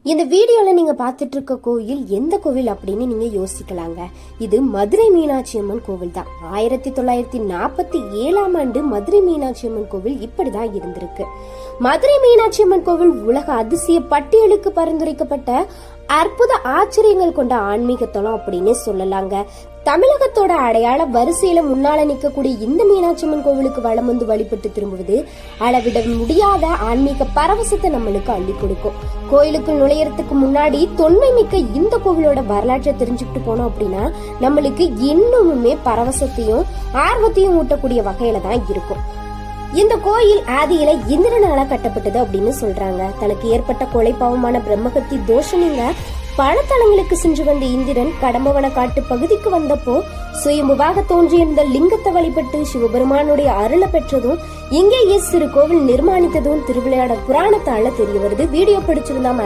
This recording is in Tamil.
இந்த வீடியோல நீங்க பாத்துட்டு இருக்க கோயில் எந்த கோவில் அப்படின்னு நீங்க யோசிக்கலாங்க. இது மதுரை மீனாட்சி அம்மன் கோவில் தான். 1947 மதுரை மீனாட்சி அம்மன் கோவில் இப்படிதான் இருந்திருக்கு. மதுரை மீனாட்சி அம்மன் கோவில் உலக அதிசய பட்டியலுக்கு பரிந்துரைக்கப்பட்ட அற்புத ஆச்சரியங்கள் கொண்ட ஆன்மீக தலம் அப்படின்னு சொல்லலாங்க. தமிழகத்தோட அடையாள வரிசையில முன்னால நிக்கக்கூடிய இந்த மீனாட்சி அம்மன் கோவிலுக்கு வலம் வந்து வழிபட்டு திரும்புவது அளவிட முடியாத ஆன்மீக பரவசத்தை நம்மளுக்கு அள்ளி கொடுக்கும். கோயிலுக்குள் நுழையறதுக்கு முன்னாடி தொன்மை மிக்க இந்த கோவிலோட வரலாற்றை தெரிஞ்சுக்கிட்டு போனோம் அப்படின்னா நம்மளுக்கு இன்னுமுமே பரவசத்தையும் ஆர்வத்தையும் ஊட்டக்கூடிய வகையில தான் இருக்கும். இந்த கோயில் ஆதியில இந்திரனால கட்டப்பட்டது அப்படின்னு சொல்றாங்க. தனக்கு ஏற்பட்ட கொலை பாவமான பிரம்மகத்தி தோஷனிங்க பல தலங்களுக்கு சென்று வந்த இந்திரன் கடம்பவன காட்டு பகுதிக்கு வந்தப்போ சுயம்புவாக தோன்றியிருந்த லிங்கத்தை வழிபட்டு சிவபெருமானுடைய அருளை பெற்றதும் இங்கேயே சிறு கோவில் நிர்மாணித்ததும் திருவிளையாடல் புராணத்தால தெரிய வருது. வீடியோ பிடிச்சிருந்தா